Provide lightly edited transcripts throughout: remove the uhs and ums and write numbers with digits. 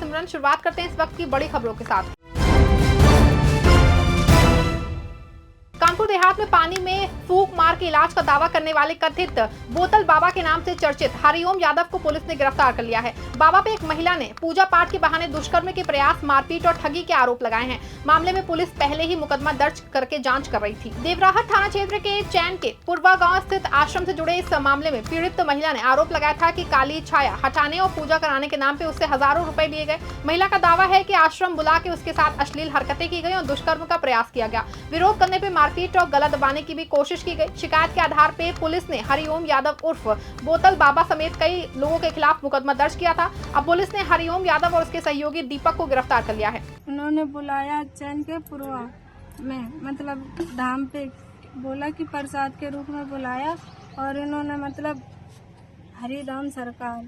सिमरन। शुरुआत करते हैं इस वक्त की बड़ी खबरों के साथ। कानपुर देहात में पानी में फूंक मार के इलाज का दावा करने वाले कथित बोतल बाबा के नाम से चर्चित हरिओम यादव को पुलिस ने गिरफ्तार कर लिया है। बाबा पे एक महिला ने पूजा पाठ के बहाने दुष्कर्म के प्रयास, मारपीट और ठगी के आरोप लगाए हैं। मामले में पुलिस पहले ही मुकदमा दर्ज करके जांच कर रही थी। देवराहट थाना क्षेत्र के चैन के पूर्वा गांव स्थित आश्रम से जुड़े इस मामले में पीड़ित महिला ने आरोप लगाया था कि काली छाया हटाने और पूजा कराने के नाम पे उससे हजारों रुपए लिए गए। महिला का दावा है कि आश्रम बुला के उसके साथ अश्लील हरकतें की गई और दुष्कर्म का प्रयास किया गया। विरोध करने पे मारपीट और गला दबाने की भी कोशिश की गई। शिकायत के आधार पे पुलिस ने हरिओम यादव उर्फ बोतल बाबा समेत कई लोगों के खिलाफ मुकदमा दर्ज किया था। अब पुलिस ने हरिओम यादव और उसके सहयोगी दीपक को गिरफ्तार कर लिया है। उन्होंने बुलाया चैन के पूर्वा में, मतलब धाम पे बोला कि प्रसाद के रूप में बुलाया, और इन्होंने मतलब हरिराम सरकार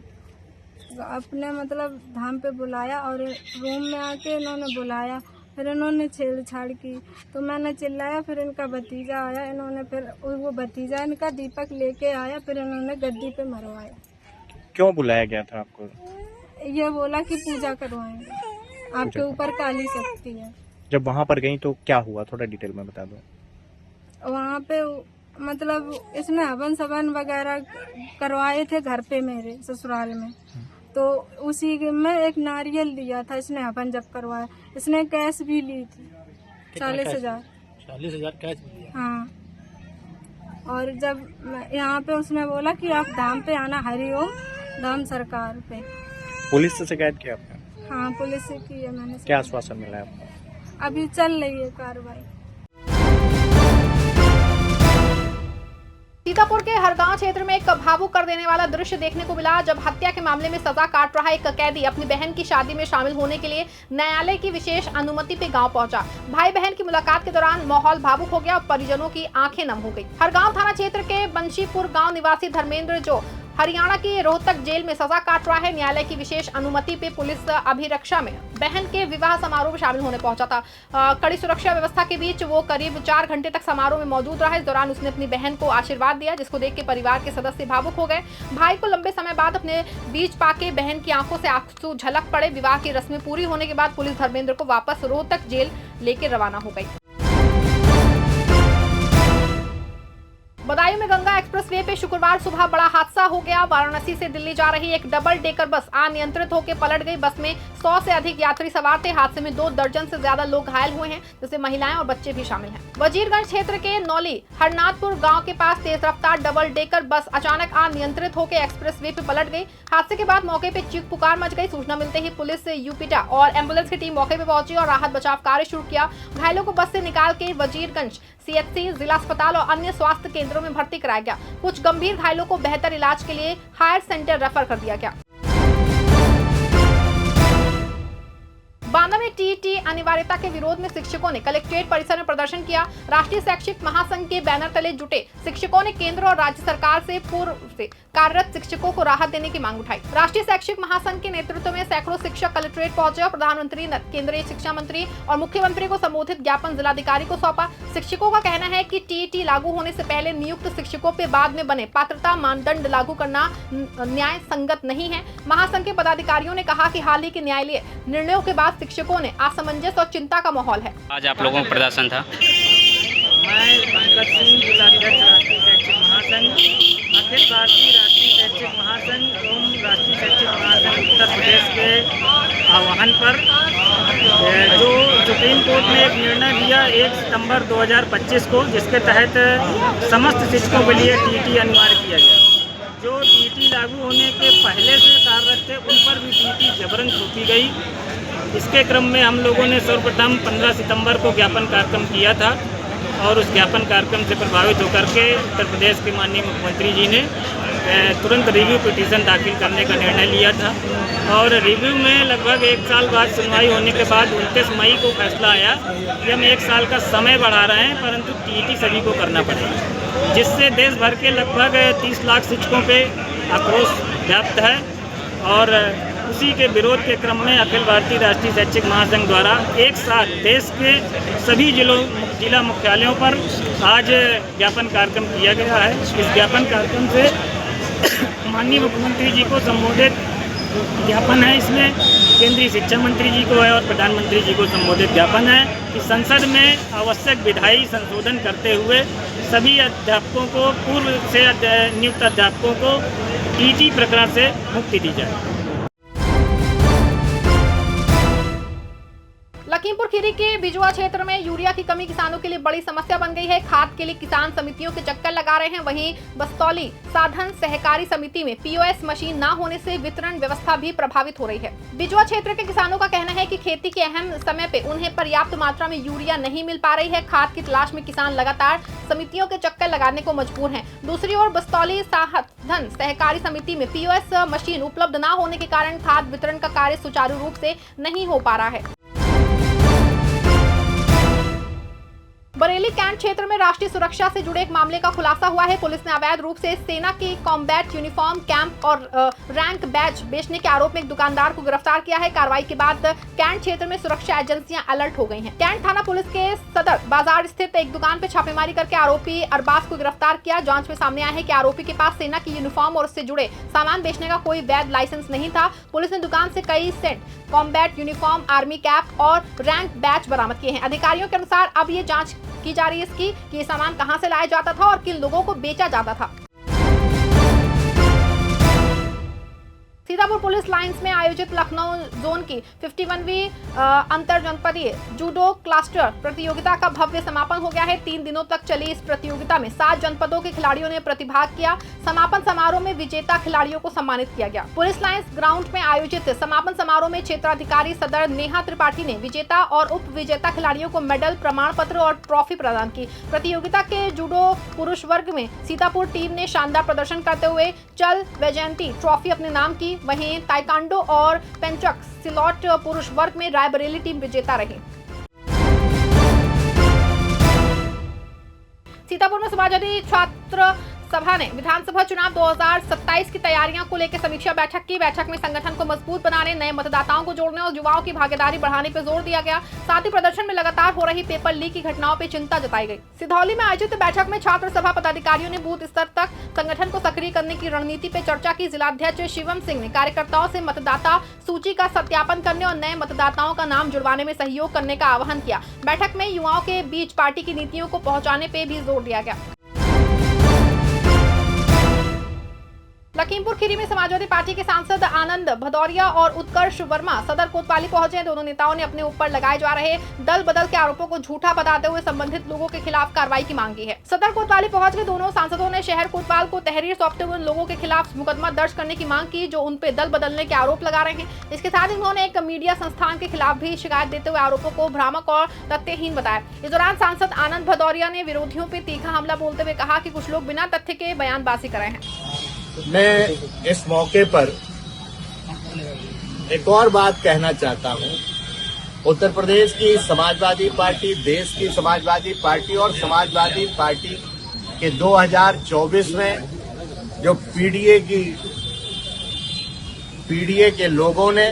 अपने मतलब धाम पे बुलाया और रूम में आके इन्होंने बुलाया। फिर इन्होंने छेड़छाड़ की तो मैंने चिल्लाया। फिर इनका भतीजा आया, इन्होंने फिर वो भतीजा इनका दीपक लेके आया। फिर इन्होंने गद्दी पे मरवाया। क्यों बुलाया गया था आपको? ये बोला कि पूजा करवाएंगे, आपके ऊपर काली शक्ति है। जब वहाँ पर गई तो क्या हुआ, थोड़ा डिटेल में बता दो। वहाँ पे मतलब इसने हवन सवन वगैरह करवाए थे घर पे मेरे ससुराल में, तो उसी में एक नारियल दिया था इसने हवन जब करवाया। इसने कैश भी ली थी 40,000 कैश भी लिया। हाँ, और जब यहाँ पे उसने बोला कि आप धाम पे आना, हरिओम धाम सरकार पे। पुलिस से शिकायत की आपने? हाँ, पुलिस से की है मैंने। क्या आश्वासन मिला है आपको? अभी चल रही है कार्रवाई। सीतापुर के हरगांव क्षेत्र में एक भावुक कर देने वाला दृश्य देखने को मिला, जब हत्या के मामले में सजा काट रहा एक कैदी अपनी बहन की शादी में शामिल होने के लिए न्यायालय की विशेष अनुमति पे गांव पहुंचा। भाई बहन की मुलाकात के दौरान माहौल भावुक हो गया और परिजनों की आंखें नम हो गई। हरगांव थाना क्षेत्र के बंशीपुर गांव निवासी धर्मेंद्र, जो हरियाणा की रोहतक जेल में सजा काट रहा है, न्यायालय की विशेष अनुमति पे पुलिस अभिरक्षा में बहन के विवाह समारोह में शामिल होने पहुंचा था। कड़ी सुरक्षा व्यवस्था के बीच वो करीब 4 घंटे तक समारोह में मौजूद रहा। इस दौरान उसने अपनी बहन को आशीर्वाद दिया, जिसको देख के परिवार के सदस्य भावुक हो गए। भाई को लंबे समय बाद अपने बीच पाके बहन की आंखों से आंसू झलक पड़े। विवाह की रस्में पूरी होने के बाद पुलिस धर्मेंद्र को वापस रोहतक जेल लेकर रवाना हो गई। बदायूं में गंगा एक्सप्रेसवे पे शुक्रवार सुबह बड़ा हादसा हो गया। वाराणसी से दिल्ली जा रही एक डबल डेकर बस अनियंत्रित होकर पलट गई। बस में 100 से अधिक यात्री सवार थे। हादसे में 2 दर्जन से ज्यादा लोग घायल हुए हैं, जिसमें महिलाएं और बच्चे भी शामिल हैं। वजीरगंज क्षेत्र के नौली हरनाथपुर गांव के पास तेज रफ्तार डबल डेकर बस अचानक अनियंत्रित होकर एक्सप्रेसवे पे पलट गई। हादसे के बाद मौके पे चीख पुकार मच गई। सूचना मिलते ही पुलिस, यूपीटा और एम्बुलेंस की टीम मौके पे पहुंची और राहत बचाव कार्य शुरू किया। घायलों को बस से निकाल के वजीरगंज सीएचसी, जिला अस्पताल और अन्य स्वास्थ्य केंद्रों में भर्ती कराया गया। कुछ गंभीर घायलों को बेहतर इलाज के लिए हायर सेंटर रेफर कर दिया गया। बांदा में टीईटी अनिवार्यता के विरोध में शिक्षकों ने कलेक्ट्रेट परिसर में प्रदर्शन किया। राष्ट्रीय शैक्षिक महासंघ के बैनर तले जुटे शिक्षकों ने केंद्र और राज्य सरकार से पूर्व से कार्यरत शिक्षकों को राहत देने की मांग उठाई। राष्ट्रीय शैक्षिक महासंघ के नेतृत्व में सैकड़ों शिक्षक कलेक्ट्रेट पहुंचे और प्रधानमंत्री, केंद्रीय शिक्षा मंत्री और मुख्यमंत्री को संबोधित ज्ञापन जिलाधिकारी को सौंपा। शिक्षकों का कहना है कि टीईटी लागू होने से पहले नियुक्त शिक्षकों पे बाद में बने पात्रता मानदंड लागू करना न्याय संगत नहीं है। महासंघ के पदाधिकारियों ने कहा कि हाल ही के न्यायालयीय निर्णयों के बाद शिक्षकों ने असमंजस और चिंता का माहौल है। आज आप लोगों का प्रदर्शन था। मैं पंकज सिंह, जिलाध्यक्ष राष्ट्रीय शैक्षिक महासंघ, अखिल भारतीय राष्ट्रीय शैक्षिक महासंघ एवं राष्ट्रीय शैक्षिक महासंघ उत्तर प्रदेश के आह्वान पर जो सुप्रीम कोर्ट ने एक निर्णय दिया 1 सितंबर 2025 को, जिसके तहत समस्त शिक्षकों के लिए टीईटी अनिवार्य किया गया। जो टीईटी लागू होने के पहले से कार्यरत थे उन पर भी टीईटी जबरन थोपी गई। इसके क्रम में हम लोगों ने सर्वप्रथम 15 सितंबर को ज्ञापन कार्यक्रम किया था और उस ज्ञापन कार्यक्रम से प्रभावित होकर के उत्तर प्रदेश के माननीय मुख्यमंत्री जी ने तुरंत रिव्यू पिटीशन दाखिल करने का निर्णय लिया था। और रिव्यू में लगभग 1 साल बाद सुनवाई होने के बाद 29 मई को फैसला आया कि हम 1 साल का समय बढ़ा रहे हैं, परंतु टीईटी सभी को करना पड़ेगा, जिससे देश भर के लगभग 30 लाख शिक्षकों पे आक्रोश व्याप्त है। और उसी के विरोध के क्रम में अखिल भारतीय राष्ट्रीय शैक्षिक महासंघ द्वारा एक साथ देश के सभी जिला मुख्यालयों पर आज ज्ञापन कार्यक्रम किया गया है। इस ज्ञापन कार्यक्रम से माननीय मुख्यमंत्री जी को संबोधित ज्ञापन है इसमें केंद्रीय शिक्षा मंत्री जी को है और प्रधानमंत्री जी को संबोधित ज्ञापन है कि संसद में आवश्यक विधायी संशोधन करते हुए सभी अध्यापकों को पूर्व से नियुक्त अध्यापकों को टीटी प्रकरण से मुक्ति दी जाए। लखीमपुर खीरी के बिजुआ क्षेत्र में यूरिया की कमी किसानों के लिए बड़ी समस्या बन गई है। खाद के लिए किसान समितियों के चक्कर लगा रहे हैं। वहीं बस्तौली साधन सहकारी समिति में पीओएस मशीन न होने से वितरण व्यवस्था भी प्रभावित हो रही है। बिजुआ क्षेत्र के किसानों का कहना है कि खेती के अहम समय पे उन्हें पर्याप्त मात्रा में यूरिया नहीं मिल पा रही है। खाद की तलाश में किसान लगातार समितियों के चक्कर लगाने को मजबूर हैं। दूसरी ओर बस्तौली साधन सहकारी समिति में पीओएस मशीन उपलब्ध न होने के कारण खाद वितरण का कार्य सुचारू रूप से नहीं हो पा रहा है। बरेली कैंट क्षेत्र में राष्ट्रीय सुरक्षा से जुड़े एक मामले का खुलासा हुआ है। पुलिस ने अवैध रूप से सेना की कॉम्बैट यूनिफॉर्म, कैंप और रैंक बैच बेचने के आरोप में एक दुकानदार को गिरफ्तार किया है। कार्रवाई के बाद कैंट क्षेत्र में सुरक्षा एजेंसियां अलर्ट हो गई हैं। कैंट थाना पुलिस के सदर बाजार स्थित एक दुकान पर छापेमारी करके आरोपी अरबाज को गिरफ्तार किया। जांच में सामने आया है कि आरोपी के पास सेना की यूनिफॉर्म और उससे जुड़े सामान बेचने का कोई वैध लाइसेंस नहीं था। पुलिस ने दुकान से कई set combat uniform, army cap और रैंक बैच बरामद किए हैं। अधिकारियों के अनुसार अब ये जांच की जा रही है इसकी कि ये सामान कहां से लाया जाता था और किन लोगों को बेचा जाता था। सीतापुर पुलिस लाइंस में आयोजित लखनऊ जोन की 51वीं अंतर जनपदीय जूडो क्लस्टर प्रतियोगिता का भव्य समापन हो गया है। 3 दिनों तक चली इस प्रतियोगिता में 7 जनपदों के खिलाड़ियों ने प्रतिभाग किया। समापन समारोह में विजेता खिलाड़ियों को सम्मानित किया गया। पुलिस लाइंस ग्राउंड में आयोजित समापन समारोह में क्षेत्राधिकारी सदर नेहा त्रिपाठी ने विजेता और उप विजेता खिलाड़ियों को मेडल, प्रमाण पत्र और ट्रॉफी प्रदान की। प्रतियोगिता के जूडो पुरुष वर्ग में सीतापुर टीम ने शानदार प्रदर्शन करते हुए चल वैजयंती ट्रॉफी अपने नाम की। वहीं ताइक्वांडो और पेंचक सिलॉट पुरुष वर्ग में रायबरेली टीम विजेता रही। सीतापुर में समाजवादी छात्र सभा ने विधानसभा चुनाव 2027 की तैयारियों को लेकर समीक्षा बैठक की। बैठक में संगठन को मजबूत बनाने, नए मतदाताओं को जोड़ने और युवाओं की भागीदारी बढ़ाने पर जोर दिया गया। साथ ही प्रदर्शन में लगातार हो रही पेपर लीक की घटनाओं पर चिंता जताई गई। सिधौली में आयोजित बैठक में छात्र सभा पदाधिकारियों ने बूथ स्तर तक संगठन को सक्रिय करने की रणनीति पर चर्चा की। जिलाध्यक्ष शिवम सिंह ने कार्यकर्ताओं से मतदाता सूची का सत्यापन करने और नए मतदाताओं का नाम जुड़वाने में सहयोग करने का आह्वान किया। बैठक में युवाओं के बीच पार्टी की नीतियों को पहुंचाने पर भी जोर दिया गया। लखीमपुर खीरी में समाजवादी पार्टी के सांसद आनंद भदौरिया और उत्कर्ष वर्मा सदर कोतवाली पहुंचे। दोनों नेताओं ने अपने ऊपर लगाए जा रहे दल बदल के आरोपों को झूठा बताते हुए संबंधित लोगों के खिलाफ कार्रवाई की मांग की है। सदर कोतवाली पहुंच के दोनों सांसदों ने शहर कोतवाल को तहरीर सौंपते हुए लोगों के खिलाफ मुकदमा दर्ज करने की मांग की जो उन पे दल बदलने के आरोप लगा रहे हैं। इसके साथ ही उन्होंने एक मीडिया संस्थान के खिलाफ भी शिकायत देते हुए आरोपों को भ्रामक और तथ्यहीन बताया। इस दौरान सांसद आनंद भदौरिया ने विरोधियों पर तीखा हमला बोलते हुए कहा कि कुछ लोग बिना तथ्य के बयानबाजी कर रहे हैं। मैं इस मौके पर एक और बात कहना चाहता हूं। उत्तर प्रदेश की समाजवादी पार्टी, देश की समाजवादी पार्टी और समाजवादी पार्टी के 2024 में जो पीडीए के लोगों ने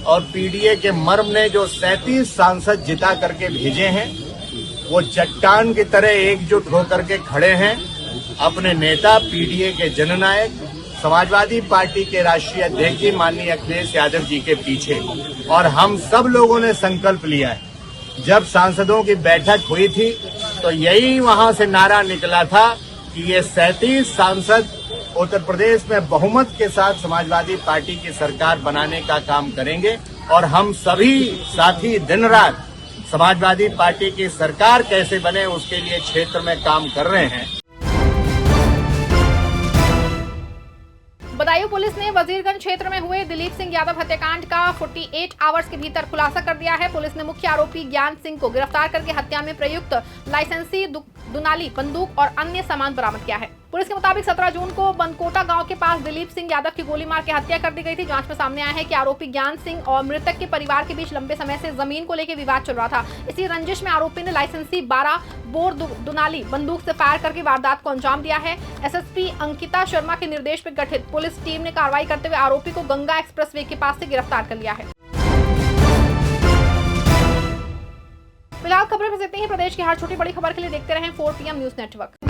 और पीडीए के मर्म ने जो 37 सांसद जिता करके भेजे हैं, वो चट्टान की तरह एकजुट होकर के खड़े हैं अपने नेता पीडीए के जननायक समाजवादी पार्टी के राष्ट्रीय अध्यक्ष जी माननीय अखिलेश यादव जी के पीछे। और हम सब लोगों ने संकल्प लिया है। जब सांसदों की बैठक हुई थी तो यही वहां से नारा निकला था कि ये 37 सांसद उत्तर प्रदेश में बहुमत के साथ समाजवादी पार्टी की सरकार बनाने का काम करेंगे। और हम सभी साथी दिन रात समाजवादी पार्टी की सरकार कैसे बने उसके लिए क्षेत्र में काम कर रहे हैं। बदायूं पुलिस ने वजीरगंज क्षेत्र में हुए दिलीप सिंह यादव हत्याकांड का 48 आवर्स के भीतर खुलासा कर दिया है। पुलिस ने मुख्य आरोपी ज्ञान सिंह को गिरफ्तार करके हत्या में प्रयुक्त लाइसेंसी दुनाली बंदूक और अन्य सामान बरामद किया है। पुलिस के मुताबिक 17 जून को बनकोटा गांव के पास दिलीप सिंह यादव की गोली मार के हत्या कर दी गई थी। जांच में सामने आया है कि आरोपी ज्ञान सिंह और मृतक के परिवार के बीच लंबे समय से जमीन को लेकर विवाद चल रहा था। इसी रंजिश में आरोपी ने लाइसेंसी 12 बोर दुनाली बंदूक से फायर करके वारदात को अंजाम दिया है। एसएसपी अंकिता शर्मा के निर्देश पर गठित पुलिस टीम ने कार्रवाई करते हुए आरोपी को गंगा एक्सप्रेसवे के पास से गिरफ्तार कर लिया है। फिलहाल खबरें बस इतनी ही। प्रदेश की हर छोटी बड़ी खबर के लिए देखते रहें 4 PM न्यूज नेटवर्क।